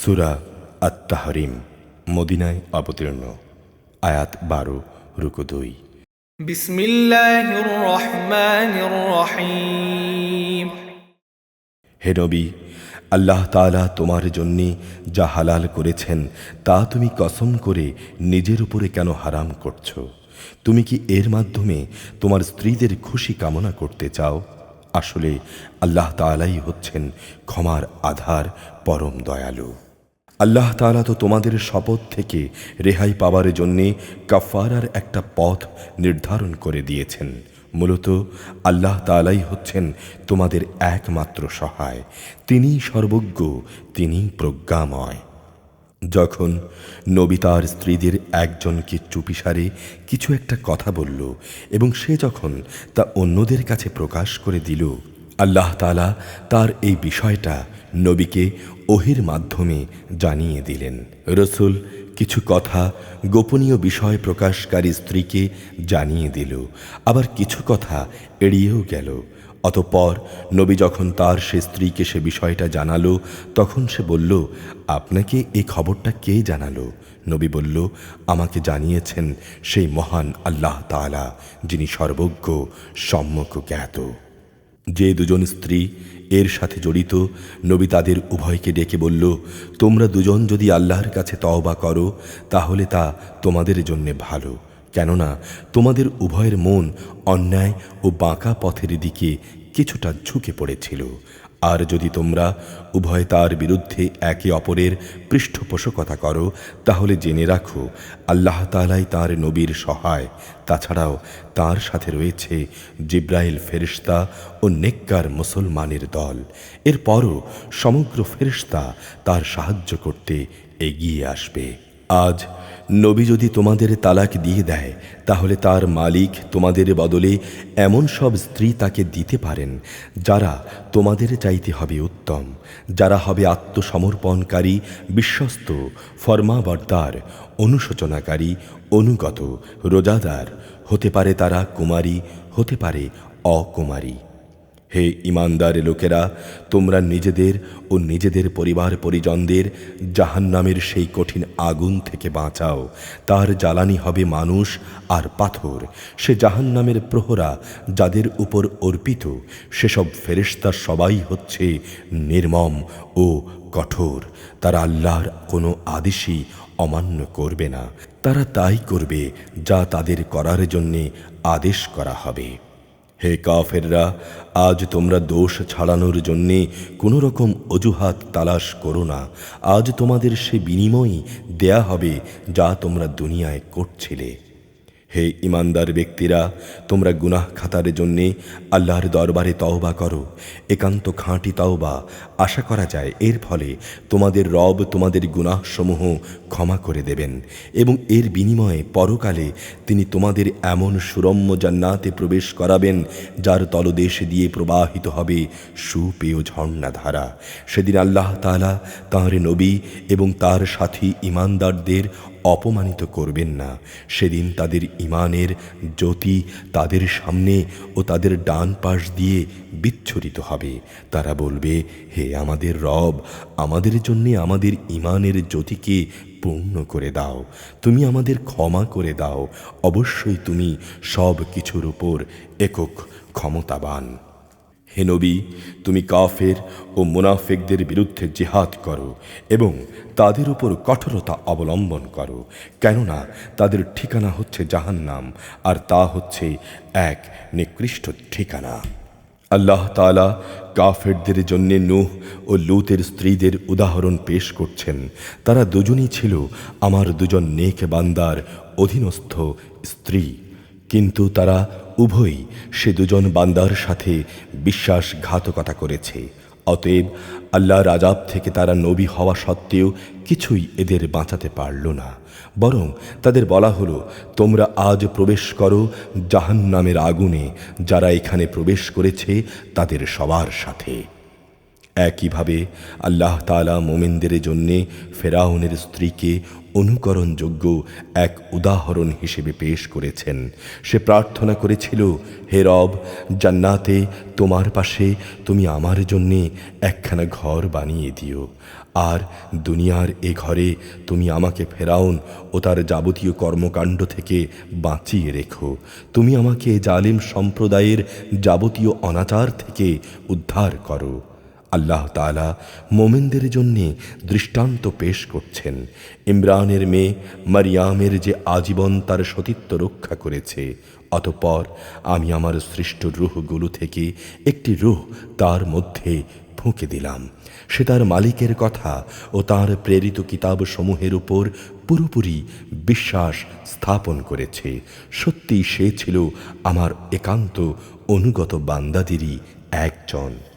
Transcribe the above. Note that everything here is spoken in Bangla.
সূরা আত-তাহরিম মদিনায় অবতীর্ণ। আয়াত 12 রুকু 2। বিসমিল্লাহির রহমানির রহিম। হে নবী, আল্লাহ তাআলা তোমার জন্যে যা হালাল করেছেন তা তুমি কসম করে নিজের উপরে কেন হারাম করছো? তুমি কি এর মাধ্যমে তোমার স্ত্রীদের খুশি কামনা করতে চাও? আসলে আল্লাহ তাআলাই হচ্ছেন ক্ষমার আধার, পরম দয়ালু। আল্লাহ তাআলা তো তোমাদের শপথ থেকে রেহাই পাওয়ার জন্যে কাফারার একটা পথ নির্ধারণ করে দিয়েছেন। মূলত আল্লাহ তাআলাই হচ্ছেন তোমাদের একমাত্র সহায়। তিনিই সর্বজ্ঞ, তিনিই প্রজ্ঞাময়। যখন নবী তার স্ত্রীদের একজনকে চুপিসারে কিছু একটা কথা বলল এবং সে যখন তা অন্যদের কাছে প্রকাশ করে দিল, আল্লাহ তাআলা তার এই বিষয়টা নবীকে ওহীর মাধ্যমে জানিয়ে দিলেন। রাসূল কিছু কথা গোপনীয় বিষয় প্রকাশকারী স্ত্রীকে জানিয়ে দিল, আবার কিছু কথা এড়িয়েও গেল। অতঃপর নবী যখন তার সে স্ত্রীকে সে বিষয়টা জানালো, তখন সে বলল, আপনাকে এই খবরটা কে জানালো? নবী বলল, আমাকে জানিয়েছেন সেই মহান আল্লাহ তাআলা, যিনি সর্বজ্ঞ, সম্যক জ্ঞাত। যে দুজন স্ত্রী এর সাথে জড়িত, নবী তাদের উভয়কে ডেকে বলল, তোমরা দুজন যদি আল্লাহর কাছে তওবা করো তাহলে তা তোমাদের জন্যে ভালো, কেননা তোমাদের উভয়ের মন অন্যায় ও বাঁকা পথের দিকে কিছুটা ঝুঁকে পড়েছিল। আর যদি তোমরা উভয় তার বিরুদ্ধে একে অপরের পৃষ্ঠপোষকতা করো তাহলে জেনে রাখো আল্লাহ তাআলাই তাঁর নবীর সহায়। তাছাড়াও তার সাথে রয়েছে জিব্রাইল ফেরেশতা ও নেককার মুসলমানের দল। এরপরও সমগ্র ফেরেশতা তার সাহায্য করতে এগিয়ে আসবে। আজ নবী যদি তোমাদের তালাক দিয়ে দেয় তাহলে তার মালিক তোমাদের বদলে এমন সব স্ত্রী তাকে দিতে পারেন যারা তোমাদের চাইতে হবে উত্তম, যারা হবে আত্মসমর্পণকারী, বিশ্বস্ত, ফরমাবরদার, অনুশোচনাকারী, অনুগত, রোজাদার। হতে পারে তারা কুমারী, হতে পারে অকুমারী। হে ঈমানদার লোকেরা, তোমরা নিজেদের ও নিজেদের পরিবার পরিজনদের জাহান্নামের সেই কঠিন আগুন থেকে বাঁচাও। তার জ্বালানি হবে মানুষ আর পাথর। সে জাহান্নামের প্রহরা যাদের উপর অর্পিত, সেসব ফেরেশতা সবাই হচ্ছে নির্মম ও কঠোর। তারা আল্লাহর কোনো আদেশই অমান্য করবে না। তারা তাই করবে যা তাদের করার জন্যে আদেশ করা হবে। হে কাফেররা, আজ তোমরা দোষ ছাড়ানোর জন্যে কোনো রকম অজুহাত তালাশ করো না। আজ তোমাদের সে বিনিময়ই দেয়া হবে যা তোমরা দুনিয়ায় করছিলে। হে ঈমানদার ব্যক্তিরা, তোমরা গুনাহ খাতার জন্যে আল্লাহর দরবারে তওবা করো। একান্ত খাঁটি তওবা। আশা করা যায় এর ফলে তোমাদের রব তোমাদের গুনাহসমূহ ক্ষমা করে দেবেন এবং এর বিনিময়ে পরকালে তিনি তোমাদের এমন সুরম্য জান্নাতে প্রবেশ করাবেন যার তলদেশ দিয়ে প্রবাহিত হবে সুপেয় ঝর্ণাধারা। সেদিন আল্লাহ তাআলা তাঁর নবী এবং তার সাথী ঈমানদারদের অপমানিত করবেন না। সেদিন তাদের ঈমানের জ্যোতি তাদের সামনে ও তাদের ডান পাশ দিয়ে বিচ্ছুরিত হবে। তারা বলবে, হে আমাদের রব, আমাদের জন্যে আমাদের ঈমানের জ্যোতিকে পূর্ণ করে দাও। তুমি আমাদের ক্ষমা করে দাও। অবশ্যই তুমি সব কিছুর উপর একক ক্ষমতাবান। হে নবী, তুমি কাফের ও মুনাফিকদের বিরুদ্ধে জিহাদ করো এবং তাদের উপর কঠোরতা অবলম্বন করো, কেননা তাদের ঠিকানা হচ্ছে জাহান্নাম, আর তা হচ্ছে এক নিকৃষ্ট ঠিকানা। আল্লাহ তাআলা কাফেরদের জন্য নূহ ও লূতের স্ত্রীদের উদাহরণ পেশ করছেন। তারা দুজনই ছিল আমার দুজন নেক বান্দার অধীনস্থ স্ত্রী, কিন্তু তারা উভয়ই সে দুজন বান্দার সাথে বিশ্বাসঘাতকতা করেছে। অতএব আল্লাহর আযাব থেকে তারা নবী হওয়া সত্ত্বেও কিছুই এদের বাঁচাতে পারল না। বরং তাদের বলা হলো, তোমরা আজ প্রবেশ করো জাহান্নামের আগুনে, যারা এখানে প্রবেশ করেছে তাদের সবার সাথে। একইভাবে আল্লাহ তাআলা মুমিনদের জন্যে ফেরাউনের স্ত্রীকে অনুকরণযোগ্য এক উদাহরণ হিসেবে পেশ করেছেন। সে প্রার্থনা করেছিল, হে রব, জান্নাতে তোমার পাশে তুমি আমার জন্যে একখানা ঘর বানিয়ে দিও। আর দুনিয়ার এ ঘরে তুমি আমাকে ফেরাউন ও তার যাবতীয় কর্মকাণ্ড থেকে বাঁচিয়ে রেখো। তুমি আমাকে জালিম সম্প্রদায়ের যাবতীয় অনাচার থেকে উদ্ধার করো। আল্লাহ তাআলা মোমেনদের জন্যে দৃষ্টান্ত পেশ করছেন। ইমরানের মেয়ে মারিয়ামের যে আজীবন তার সতীত্ব রক্ষা করেছে, অতঃপর আমি আমার সৃষ্ট রূহগুলো থেকে একটি রূহ তার মধ্যে ফুঁকে দিলাম। সে তার মালিকের কথা ও তার প্রেরিত কিতাব সমূহের উপর পুরোপুরি বিশ্বাস স্থাপন করেছে। সত্যি সে ছিল আমার একান্ত অনুগত বান্দাদেরই একজন।